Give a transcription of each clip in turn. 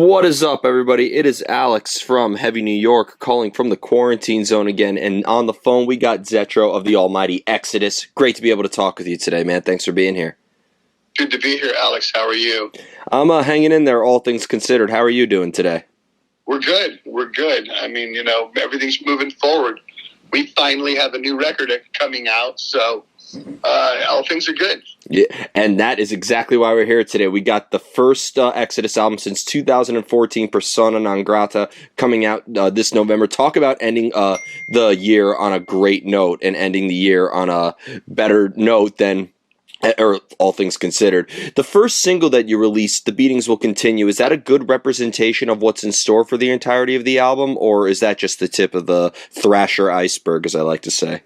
What is up, everybody? It is Alex from Heavy New York calling from the quarantine zone again, and on the phone we got Zetro of the almighty Exodus. Great to be able to talk with you today, man. Thanks for being here. Good to be here, Alex. How are you? I'm hanging in there, all things considered. How are you doing today? We're good. I mean, everything's moving forward. We finally have a new record coming out, so all things are good. Yeah, and that is exactly why we're here today. We got the first Exodus album since 2014, Sona Non Grata, coming out this November. Talk about ending the year on a great note and ending the year on a better note than, or all things considered. The first single that you released, The Beatings Will Continue, is that a good representation of what's in store for the entirety of the album, or is that just the tip of the Thrasher iceberg, as I like to say?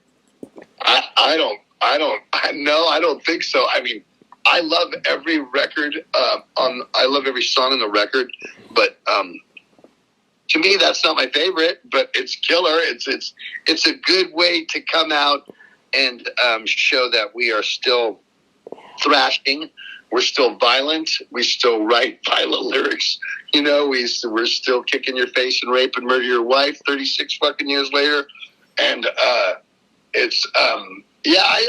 I don't think so. I mean, I love every record I love every song on the record, but to me that's not my favorite, but it's killer. It's a good way to come out and show that we are still thrashing. We're still violent. We still write violent lyrics. We're still kicking your face and rape and murder your wife 36 fucking years later. And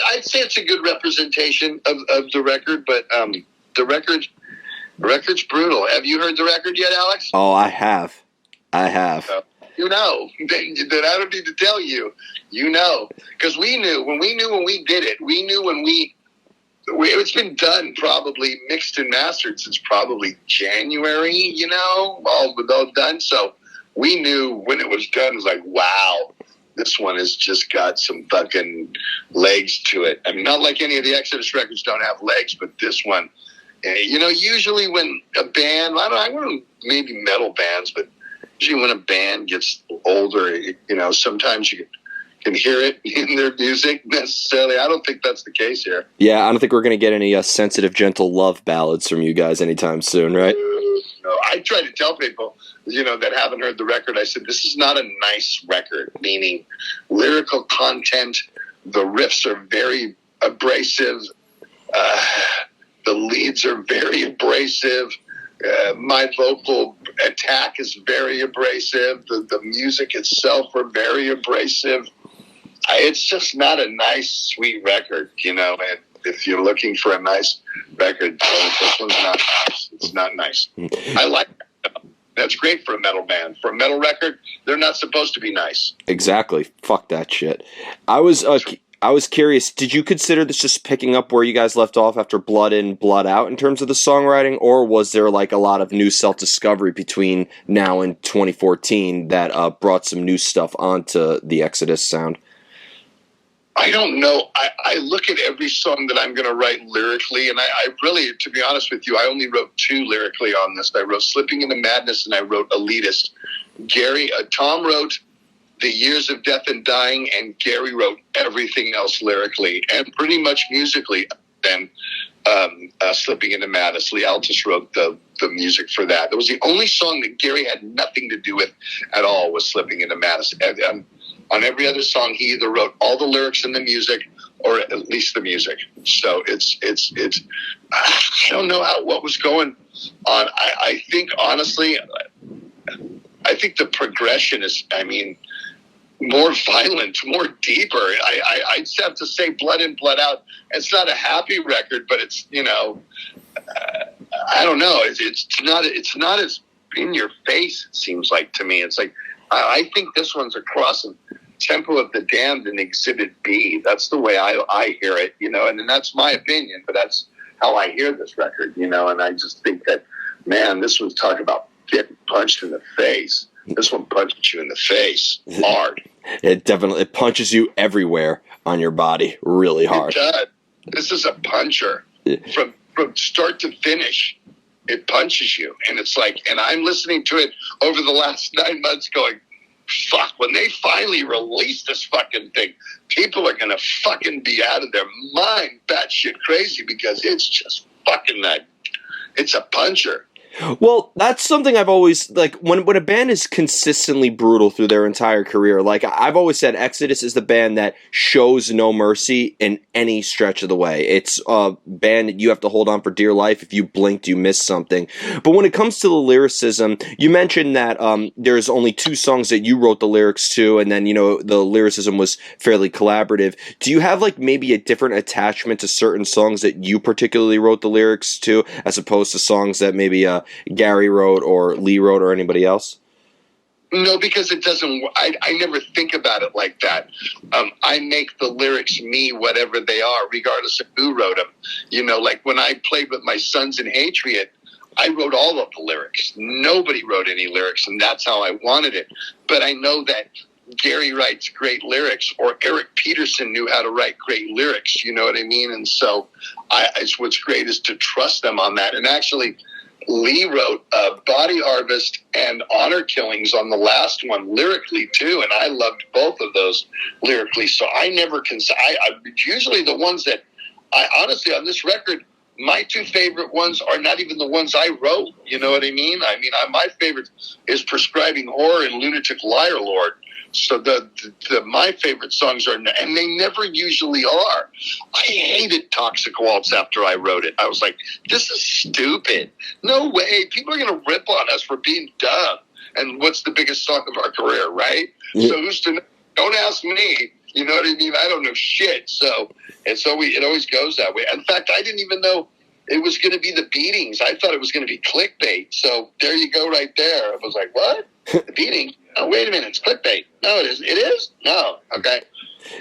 I'd say it's a good representation of the record, but the record's brutal. Have you heard the record yet, Alex? Oh, I have. Then I don't need to tell you. Because we knew when we did it. We knew when it's been done, probably mixed and mastered since probably January. All done. So we knew when it was done. It was like, wow. This one has just got some fucking legs to it. I mean, not like any of the Exodus records don't have legs, but this one, usually when a band, I don't know, maybe metal bands, but usually when a band gets older, sometimes you can hear it in their music necessarily. I don't think that's the case here. Yeah, I don't think we're going to get any sensitive, gentle love ballads from you guys anytime soon, right? No, I try to tell people, that haven't heard the record, I said, this is not a nice record, meaning lyrical content, the riffs are very abrasive, the leads are very abrasive, my vocal attack is very abrasive, the music itself are very abrasive. It's just not a nice, sweet record, and if you're looking for a nice record, this one's not nice. It's not nice. I like that. That's great for a metal band. For a metal record, they're not supposed to be nice. Exactly. Fuck that shit. I was curious, did you consider this just picking up where you guys left off after Blood In, Blood Out in terms of the songwriting, or was there like a lot of new self-discovery between now and 2014 that brought some new stuff onto the Exodus sound? I don't know. I look at every song that I'm going to write lyrically, and I really, to be honest with you, I only wrote 2 lyrically on this. I wrote Slipping Into Madness, and I wrote Elitist. Tom wrote The Years of Death and Dying, and Gary wrote everything else lyrically, and pretty much musically. Then Slipping Into Madness, Lee Altus wrote the music for that. It was the only song that Gary had nothing to do with at all, was Slipping Into Madness. On every other song, he either wrote all the lyrics and the music, or at least the music. So it's I don't know what was going on. I think, honestly, the progression is, more violent, more deeper. I'd have to say Blood In, Blood Out. It's not a happy record, but it's, I don't know. It's not as in your face, it seems like to me. It's like, I think this one's across Tempo of the Damned in Exhibit B. That's the way I hear it, and that's my opinion, but that's how I hear this record, and I just think that, man, this one's talking about getting punched in the face. This one punches you in the face hard. It punches you everywhere on your body really hard. It does. This is a puncher. From start to finish, it punches you. And it's like, and I'm listening to it over the last 9 months going, fuck, when they finally release this fucking thing, people are going to fucking be out of their mind batshit crazy, because it's just fucking it's a puncher. Well, that's something I've always like when a band is consistently brutal through their entire career. Like I've always said, Exodus is the band that shows no mercy in any stretch of the way. It's a band that you have to hold on for dear life. If you blinked, you missed something. But when it comes to the lyricism, you mentioned that there's only 2 songs that you wrote the lyrics to, and then the lyricism was fairly collaborative. Do you have like maybe a different attachment to certain songs that you particularly wrote the lyrics to, as opposed to songs that maybe Gary wrote or Lee wrote or anybody else? No, because it doesn't. I never think about it like that. I make the lyrics me whatever they are, regardless of who wrote them. Like when I played with my Sons in Hatred, I wrote all of the lyrics. Nobody wrote any lyrics, and that's how I wanted it. But I know that Gary writes great lyrics, or Eric Peterson knew how to write great lyrics. You know what I mean? And so, what's great is to trust them on that. And actually, Lee wrote Body Harvest and Honor Killings on the last one lyrically too, and I loved both of those lyrically. So I never usually the ones that I honestly on this record, my 2 favorite ones are not even the ones I wrote. You know what I mean? My favorite is Prescribing Horror and Lunatic Liar Lord. So my favorite songs are, and they never usually are. I hated Toxic Waltz after I wrote it. I was like, this is stupid. No way. People are going to rip on us for being dumb. And what's the biggest song of our career, right? Yeah. So who's to know? Don't ask me. You know what I mean? I don't know shit. So it always goes that way. In fact, I didn't even know it was going to be the beatings. I thought it was going to be clickbait. So there you go right there. I was like, what? The beating? Oh, wait a minute. It's clickbait. No, it isn't. It is? No. Okay.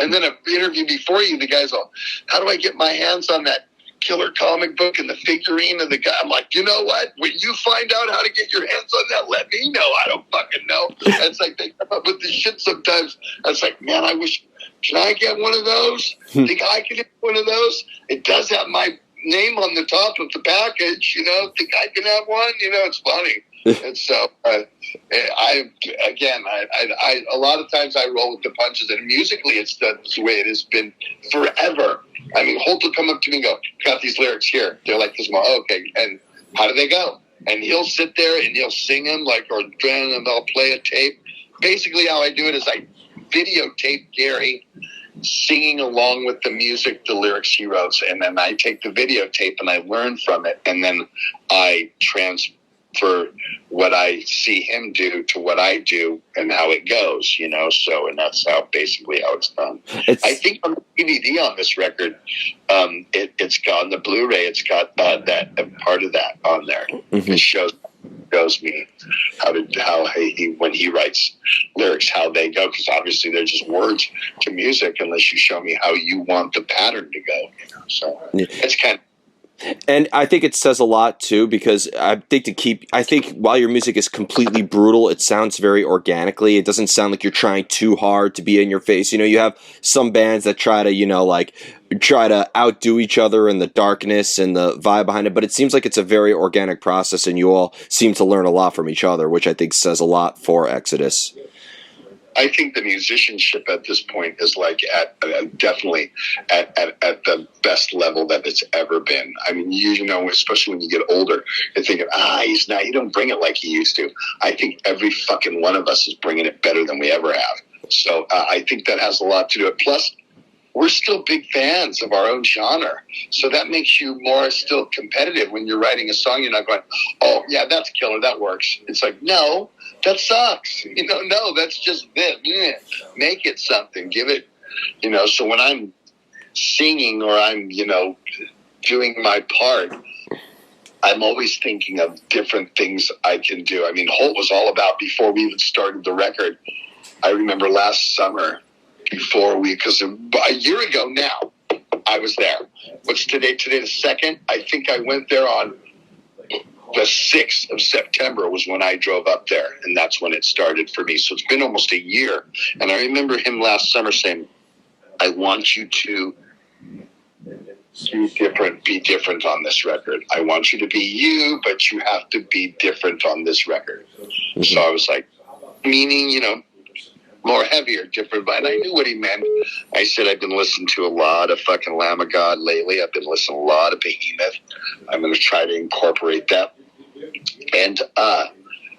And then an interview before you, the guy's all, how do I get my hands on that killer comic book and the figurine of the guy? I'm like, you know what? When you find out how to get your hands on that, let me know. I don't fucking know. It's like they come up with this shit sometimes. I was like, man, I wish, can I get one of those? Think I can get one of those? It does have my name on the top of the package, think I can have one? It's funny. And so, a lot of times I roll with the punches, and musically it's the way it has been forever. Holt will come up to me and go, got these lyrics here. They're like this, okay, and how do they go? And he'll sit there and he'll sing them and I'll play a tape. Basically how I do it is I videotape Gary singing along with the music, the lyrics he wrote, and then I take the videotape and I learn from it, and then I transfer what I see him do to what I do and how it goes, so, and that's basically how it's done. I think on the DVD on this record, it's got on the Blu-ray, it's got that part of that on there. Mm-hmm. It shows me how he when he writes lyrics, how they go, because obviously they're just words to music unless you show me how you want the pattern to go, so it's kind of. And I think it says a lot too, because I think while your music is completely brutal, it sounds very organically. It doesn't sound like you're trying too hard to be in your face. You have some bands that try to, try to outdo each other in the darkness and the vibe behind it, but it seems like it's a very organic process, and you all seem to learn a lot from each other, which I think says a lot for Exodus. I think the musicianship at this point is definitely at the best level that it's ever been. Especially when you get older, you're thinking, he don't bring it like he used to. I think every fucking one of us is bringing it better than we ever have. So I think that has a lot to do with it. Plus, we're still big fans of our own genre. So that makes you more still competitive when you're writing a song. You're not going, oh, yeah, that's killer. That works. It's like, no, that sucks. No, that's just this. Make it something. Give it, so when I'm singing or I'm, doing my part, I'm always thinking of different things I can do. Holt was all about, before we even started the record, I remember last summer, because a year ago now, I was there. What's today? Today the 2nd? I think I went there on the 6th of September was when I drove up there, and that's when it started for me. So it's been almost a year. And I remember him last summer saying, I want you to be different on this record. I want you to be you, but you have to be different on this record. Mm-hmm. So I was like, meaning, more heavier, different, but I knew what he meant. I said, I've been listening to a lot of fucking Lamb of God lately. I've been listening to a lot of Behemoth. I'm going to try to incorporate that And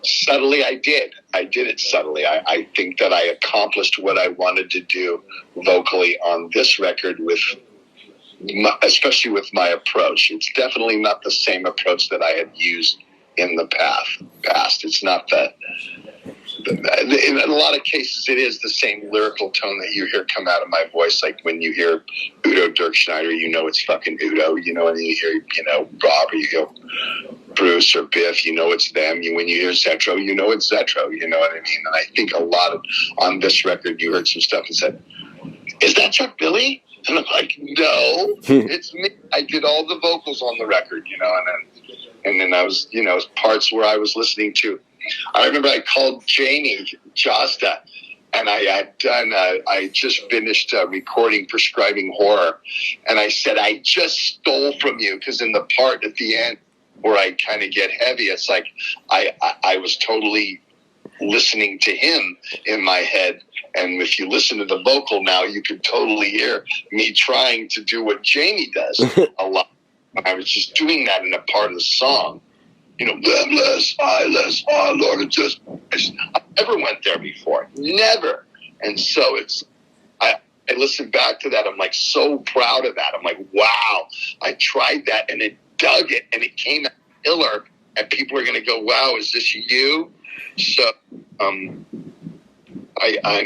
subtly, I did. I did it subtly. I think that I accomplished what I wanted to do vocally on this record especially with my approach. It's definitely not the same approach that I had used in the past. It's not in a lot of cases, it is the same lyrical tone that you hear come out of my voice. Like when you hear Udo Dirkschneider, you know it's fucking Udo. You know, and you hear, Rob, or you hear Bruce or Biff, you know it's them. When you hear Zetro, you know it's Zetro. You know what I mean? And I think a lot on this record, you heard some stuff and said, "Is that Chuck Billy?" And I'm like, "No, it's me. I did all the vocals on the record, and then I was, parts where I was listening to. I remember I called Jamie Josta, and I had done. I just finished recording Prescribing Horror, and I said, I just stole from you, because in the part at the end where I kind of get heavy, it's like I was totally listening to him in my head. And if you listen to the vocal now, you can totally hear me trying to do what Jamie does a lot. I was just doing that in a part of the song. Blameless, eyeless, oh Lord, I never went there before. Never. And so I listened back to that. I'm like so proud of that. I'm like, wow, I tried that and it dug it and it came out killer. And people are going to go, wow, is this you? So, I'm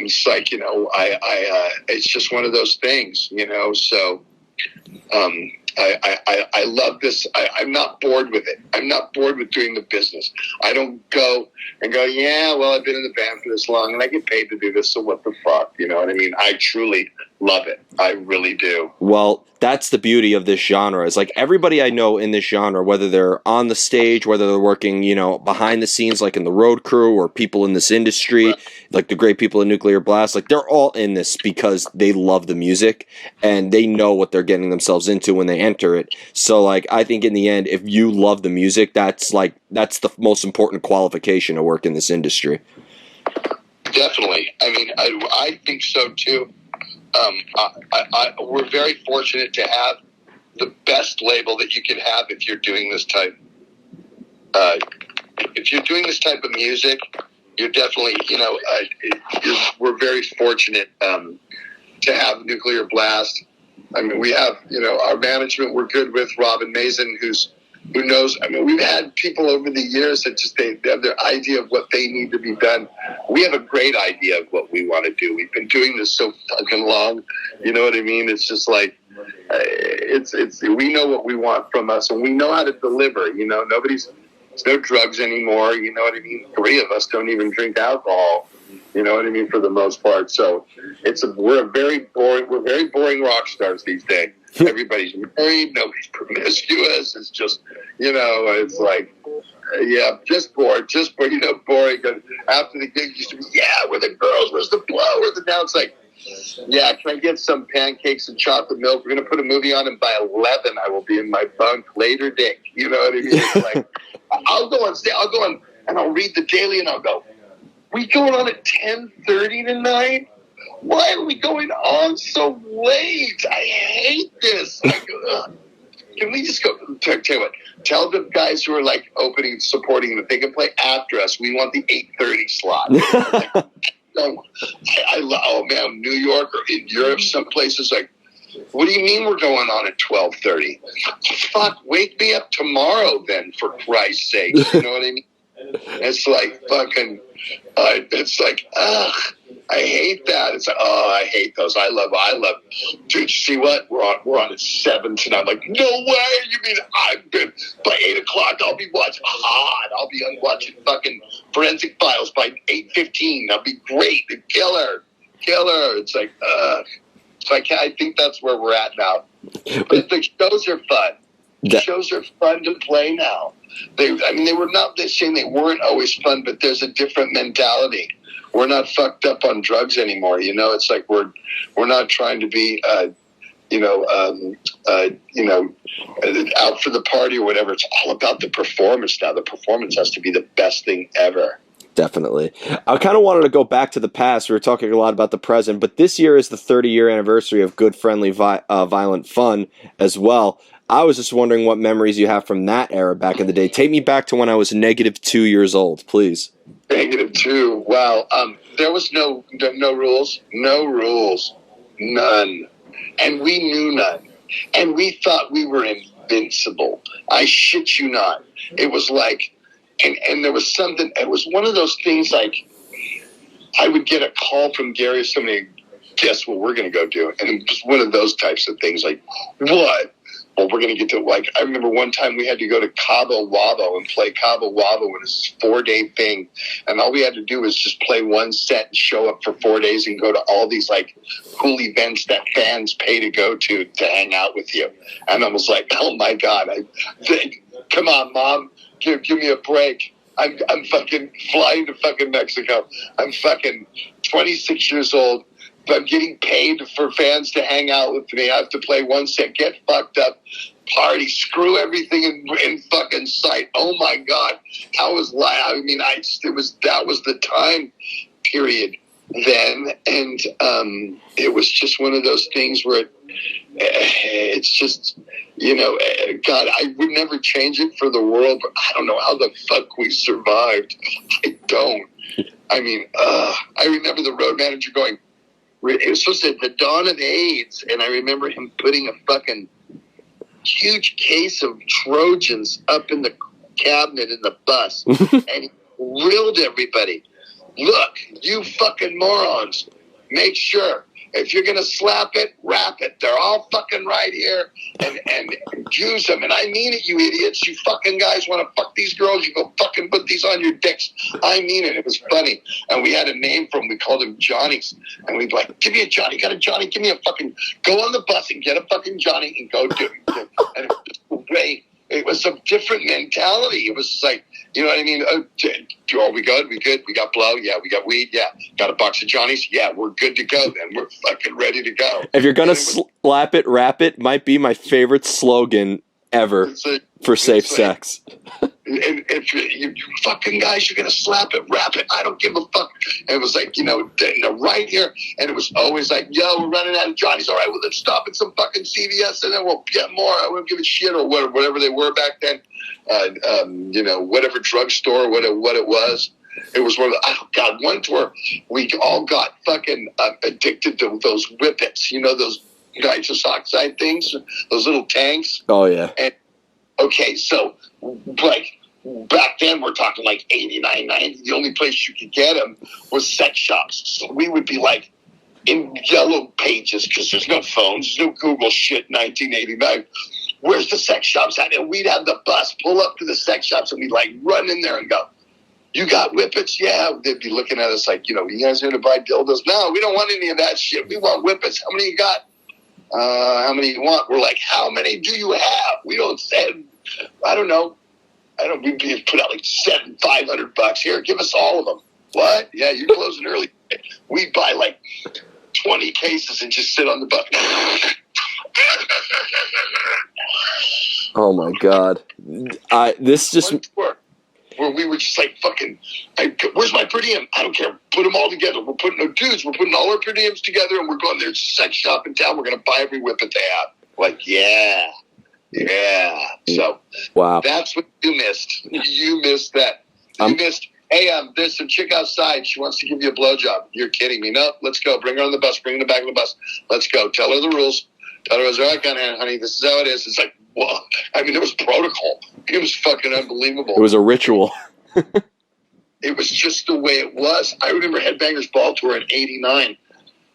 just like, it's just one of those things, so, I love this. I'm not bored with it. I'm not bored with doing the business. I don't go, yeah, well, I've been in the band for this long and I get paid to do this, so what the fuck? You know what I mean? I truly love it. I really do. Well, that's the beauty of this genre. Is like everybody I know in this genre, whether they're on the stage, whether they're working, behind the scenes, like in the road crew, or people in this industry, right, like the great people in Nuclear Blast, like they're all in this because they love the music and they know what they're getting themselves into when they enter it. So, like, I think in the end, if you love the music, that's the most important qualification to work in this industry. Definitely. I mean, I think so too. We're very fortunate to have the best label that you can have if you're doing this type. If you're doing this type of music, you're definitely, we're very fortunate to have Nuclear Blast. I mean, we have, our management we're good with, Robin Mason, who knows. I mean, we've had people over the years that just they have their idea of what they need to be done. We have a great idea of what we want to do. We've been doing this so fucking long. You know what I mean? It's just like we know what we want from us, and we know how to deliver. There's no drugs anymore. You know what I mean? 3 of us don't even drink alcohol. You know what I mean? For the most part. So we're very boring rock stars these days. Everybody's married. Nobody's promiscuous. It's just, it's like, yeah, just bored, boring. And after the gig used to be, yeah, where the girls, where's the blow, where's the now it's like, yeah, can I get some pancakes and chocolate milk? We're going to put a movie on, and by 11, I will be in my bunk later, dick. You know what I mean? It's like, I'll go on, and I'll read the Daily, and I'll go, we going on at 10:30 tonight? Why are we going on so late? I hate this. Can we just go? Tell you what. Tell the guys who are like supporting that they can play after us. We want the 8:30 slot. Oh man, New York or in Europe, some places like, what do you mean we're going on at 12:30? Fuck, wake me up tomorrow then, for Christ's sake. You know what I mean? It's like fucking. It's like, ugh. I hate that. It's like, oh, I hate those. I love. Dude, see what? We're on at 7 tonight. I'm like, no way. You mean I've been by 8 o'clock? I'll be watching. I'll be watching fucking Forensic Files by 8:15. That'll be great. The killer. It's like, so I think that's where we're at now. But the shows are fun. Shows are fun to play now. They were not saying they weren't always fun, but there's a different mentality. We're not fucked up on drugs anymore. It's like we're not trying to be, out for the party or whatever. It's all about the performance now. The performance has to be the best thing ever. Definitely. I kind of wanted to go back to the past. We were talking a lot about the present, but this year is the 30-year anniversary of Good Friendly Violent Fun as well. I was just wondering what memories you have from that era back in the day. Take me back to when I was -2 years old, please. -2. Wow. There was no rules. No rules. None. And we knew none. And we thought we were invincible. I shit you not. It was like, and there was something, it was one of those things like, I would get a call from Gary or somebody, guess what we're going to go do? And it was one of those types of things like, what? Well, we're going to get to, like, I remember one time we had to go to Cabo Wabo and play Cabo Wabo, and it's a 4-day thing. And all we had to do was just play one set and show up for 4 days and go to all these, like, cool events that fans pay to go to hang out with you. And I was like, oh, my God. Come on, Mom. Give me a break. I'm fucking flying to fucking Mexico. I'm fucking 26 years old. I'm getting paid for fans to hang out with me. I have to play one set, get fucked up, party, screw everything in fucking sight. Oh my God. That was that was the time period then. And it was just one of those things where it's just, God, I would never change it for the world, but I don't know how the fuck we survived. I don't. I mean, I remember the road manager going, it was supposed to be the dawn of AIDS, and I remember him putting a fucking huge case of Trojans up in the cabinet in the bus, and he grilled everybody. Look, you fucking morons, make sure if you're going to slap it, wrap it. They're all fucking right here, and use them. And I mean it, you idiots. You fucking guys want to fuck these girls, you go fucking put these on your dicks. I mean it. It was funny. And we had a name for them. We called them Johnnies. And we'd be like, give me a Johnny. Got a Johnny? Give me a fucking, go on the bus and get a fucking Johnny and go do it. And it was great. It was a different mentality. It was like, you know what I mean? Are we good? We good? We got blow? Yeah. We got weed? Yeah. Got a box of Johnnies? Yeah. We're good to go then. We're fucking ready to go. If you're going to slap it, wrap it, might be my favorite slogan ever for safe sex. And if you fucking guys, you're going to slap it, wrap it. I don't give a fuck. And it was like, right here. And it was always like, yo, we're running out of Johnnies. All right, well, let's stop at some fucking CVS and then we'll get more. I won't give a shit, or whatever they were back then. Whatever drugstore, what it was. It was one of the, oh God, one tour, we all got fucking addicted to those whippets. Those nitrous oxide things, those little tanks. Oh, yeah. And, okay, so, like, back then we're talking like 89, 90. The only place you could get them was sex shops. So we would be like in yellow pages because there's no phones, there's no Google shit in 1989. Where's the sex shops at? And we'd have the bus pull up to the sex shops and we'd like run in there and go, you got whippets? Yeah. They'd be looking at us like, you guys here to buy dildos? No, we don't want any of that shit. We want whippets. How many you got? How many you want? We're like, how many do you have? We don't say, I don't know. We put out like $500 here. Give us all of them. What? Yeah, you're closing early. We buy like 20 cases and just sit on the bus. Oh my God! This just where we were just like fucking. Where's my per diem? I don't care. Put them all together. We're putting We're putting all our per diems together, and we're going there's a sex shop in town. We're going to buy every whippet they have. Like yeah. So wow, that's what you missed. You missed that. You missed. Hey, there's some chick outside. She wants to give you a blowjob. You're kidding me? No, let's go. Bring her on the bus. Bring her in the back of the bus. Let's go. Tell her the rules. Tell her, all right, honey, this is how it is. It's like, well, I mean, there was protocol. It was fucking unbelievable. It was a ritual. It was just the way it was. I remember Headbangers Ball Tour in '89.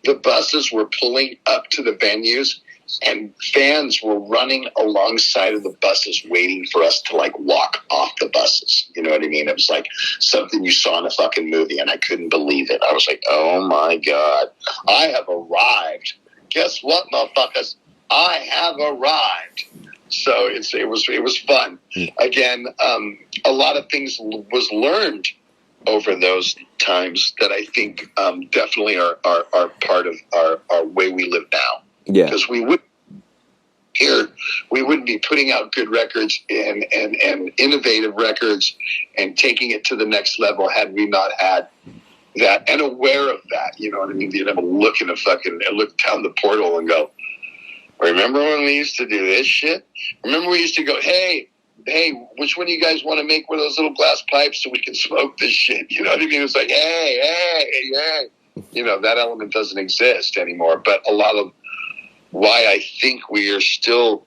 The buses were pulling up to the venues, and fans were running alongside of the buses waiting for us to, like, walk off the buses. You know what I mean? It was like something you saw in a fucking movie, and I couldn't believe it. I was like, oh, my God. I have arrived. Guess what, motherfuckers? I have arrived. So it was fun. Again, a lot of things was learned over those times that I think definitely are part of our way we live now. Yeah. Because we would here we wouldn't be putting out good records and innovative records and taking it to the next level had we not had that and aware of that. You know what I mean? You'd have a look in look down the portal and go, remember when we used to do this shit? Remember we used to go, hey, which one of you guys want to make one of those little glass pipes so we can smoke this shit? You know what I mean? It's like, hey. You know, that element doesn't exist anymore. But a lot of why I think we are still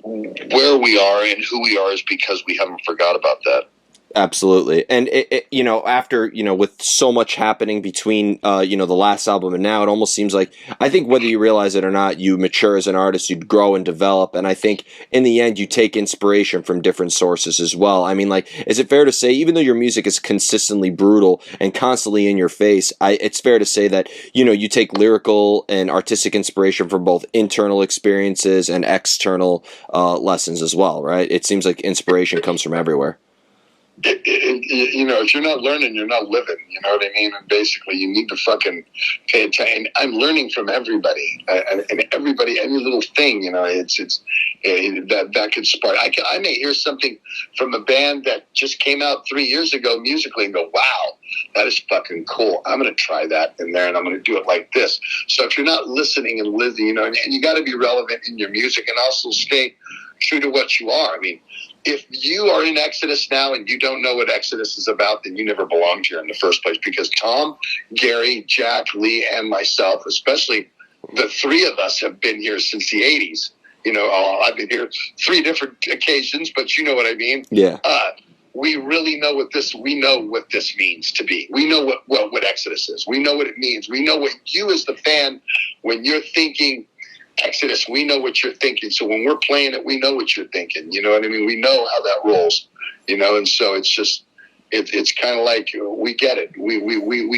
where we are and who we are is because we haven't forgot about that. Absolutely. And you know, after, you know, with so much happening between, you know, the last album and now, it almost seems like, I think whether you realize it or not, you mature as an artist, you grow and develop. And I think in the end, you take inspiration from different sources as well. I mean, like, is it fair to say, even though your music is consistently brutal and constantly in your face, it's fair to say that, you know, you take lyrical and artistic inspiration from both internal experiences and external lessons as well, right? It seems like inspiration comes from everywhere. You know, if you're not learning, you're not living. You know what I mean? And basically, you need to fucking pay attention. I'm learning from everybody, and everybody, any little thing. You know, it's that could spark. I may hear something from a band that just came out 3 years ago musically, and go, "Wow, that is fucking cool. I'm going to try that in there, and I'm going to do it like this." So if you're not listening and living, you know, and you got to be relevant in your music, and also stay true to what you are. I mean, if you are in Exodus now and you don't know what Exodus is about, then you never belonged here in the first place. Because Tom, Gary, Jack, Lee, and myself, especially the three of us, have been here since the 80s. You know, I've been here 3 different occasions, but you know what I mean? Yeah. We really know what this means to be. We know what Exodus is. We know what it means. We know what you as the fan, when you're thinking Exodus, we know what you're thinking. So when we're playing it, we know what you're thinking. You know what I mean? We know how that rolls, you know? And so it's just, it's kind of like, we get it. We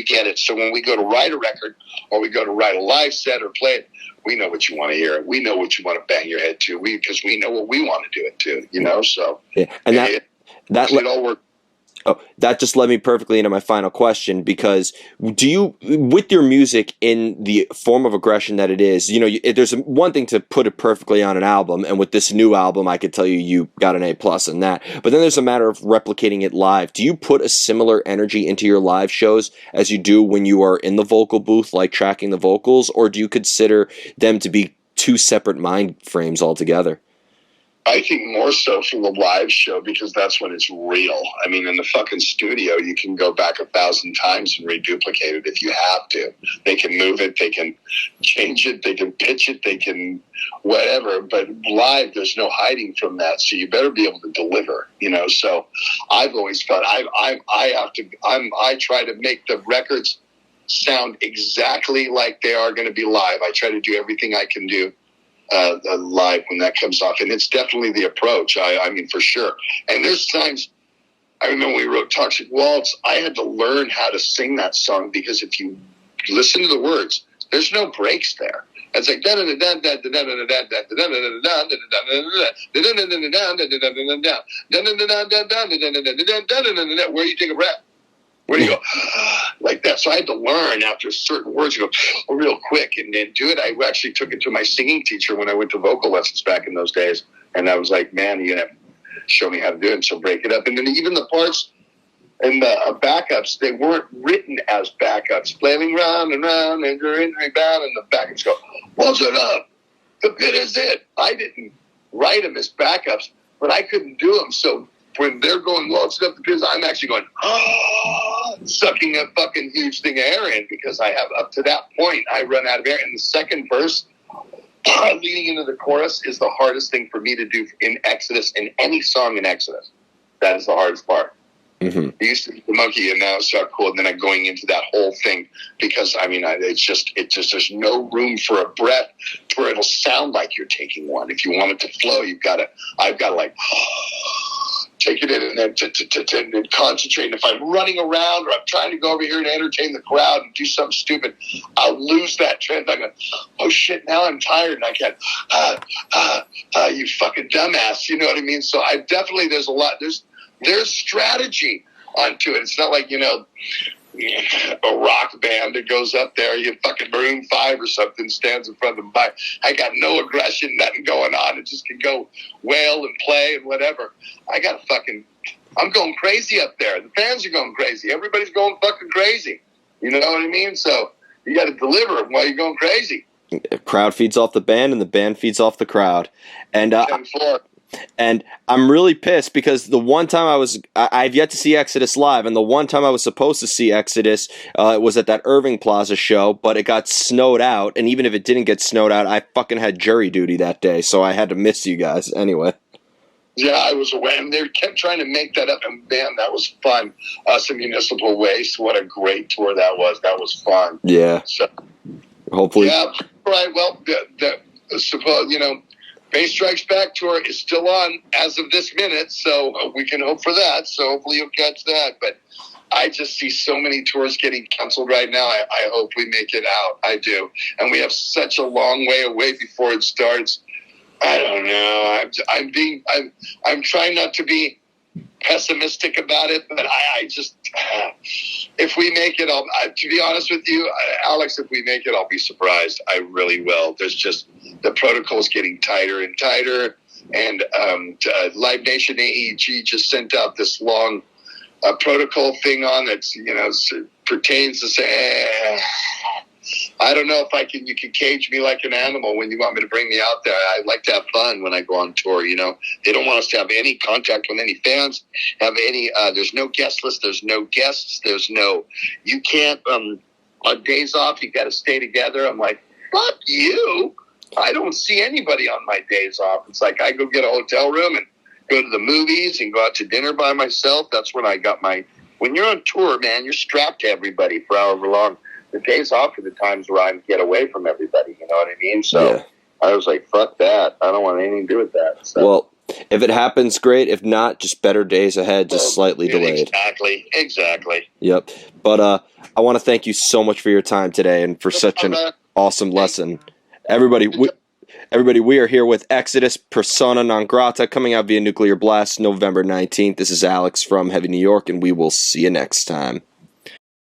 get it. So when we go to write a record or we go to write a live set or play it, we know what you want to hear. We know what you want to bang your head to. Because we know what we want to do it to, you know? So yeah. And it all works. Oh, that just led me perfectly into my final question, because do you, with your music in the form of aggression that it is, you know, there's one thing to put it perfectly on an album, and with this new album, I could tell you got an A+ in that, but then there's a matter of replicating it live. Do you put a similar energy into your live shows as you do when you are in the vocal booth, like tracking the vocals, or do you consider them to be 2 separate mind frames altogether? I think more so from the live show, because that's when it's real. I mean, in the fucking studio, you can go back 1,000 times and reduplicate it if you have to. They can move it, they can change it, they can pitch it, they can whatever. But live, there's no hiding from that. So you better be able to deliver, you know. So I've always felt I try to make the records sound exactly like they are going to be live. I try to do everything I can do live when that comes off, and it's definitely the approach. I mean, for sure. And there's times, I remember we wrote Toxic Waltz, I had to learn how to sing that song, because if you listen to the words, there's no breaks there. It's like where you take a breath. Where do you go? Like that. So I had to learn after certain words, you go real quick and then do it. I actually took it to my singing teacher when I went to vocal lessons back in those days. And I was like, man, you're going to show me how to do it. So break it up. And then even the parts and the backups, they weren't written as backups. Flailing round and round and you're in rebound, and the backups go, what's it up? The bit is it. I didn't write them as backups, but I couldn't do them. So when they're going, well, it's up because I'm actually going, sucking a fucking huge thing of air in, because I have, up to that point, I run out of air. And the second verse, leading into the chorus, is the hardest thing for me to do in Exodus, in any song in Exodus. That is the hardest part. Mm-hmm. I used to be the monkey, and now it's so cool. And then I'm going into that whole thing, because I mean, it's just there's no room for a breath where it'll sound like you're taking one. If you want it to flow, I've got to like take it in and then concentrate. And if I'm running around or I'm trying to go over here and entertain the crowd and do something stupid, I'll lose that trend. I'm going, oh shit, now I'm tired and I can't, you fucking dumbass. You know what I mean? So I definitely, there's strategy onto it. It's not like, you know, a rock band that goes up there, you fucking Maroon 5 or something, stands in front of the mic. I got no aggression, nothing going on. It just can go wail and play and whatever. I'm going crazy up there. The fans are going crazy. Everybody's going fucking crazy. You know what I mean? So you got to deliver while you're going crazy. The crowd feeds off the band, and the band feeds off the crowd. And I'm really pissed because the one time I've yet to see Exodus live, and the one time I was supposed to see Exodus was at that Irving Plaza show, but it got snowed out, and even if it didn't get snowed out, I fucking had jury duty that day, so I had to miss you guys anyway. Yeah, I was away, and they kept trying to make that up, and man, that was fun. Some Municipal Waste, what a great tour that was. That was fun. Yeah. So, hopefully. Yeah, right, well, Bass Strikes Back tour is still on as of this minute, so we can hope for that. So hopefully you'll catch that. But I just see so many tours getting canceled right now. I hope we make it out. I do. And we have such a long way away before it starts. I don't know. I'm trying not to be pessimistic about it, but I just, if we make it, to be honest with you, Alex, if we make it, I'll be surprised. I really will. There's just, the protocol's getting tighter and tighter, and Live Nation AEG just sent out this long protocol thing on that's, pertains to say, I don't know if you can cage me like an animal when you want me to bring me out there. I like to have fun when I go on tour, They don't want us to have any contact with any fans, there's no guest list, there's no guests, you can't, on days off, you got to stay together. I'm like, fuck you. I don't see anybody on my days off. It's like I go get a hotel room and go to the movies and go out to dinner by myself. That's when I got when you're on tour, man, you're strapped to everybody for however long. The days off are the times where I get away from everybody, you know what I mean? So yeah. I was like, fuck that. I don't want anything to do with that. So. Well, if it happens, great. If not, just better days ahead, just slightly delayed. Exactly. Yep. But I want to thank you so much for your time today and for such an awesome lesson. Everybody, we are here with Exodus, Sona Non Grata, coming out via Nuclear Blast November 19th. This is Alex from Heavy New York, and we will see you next time.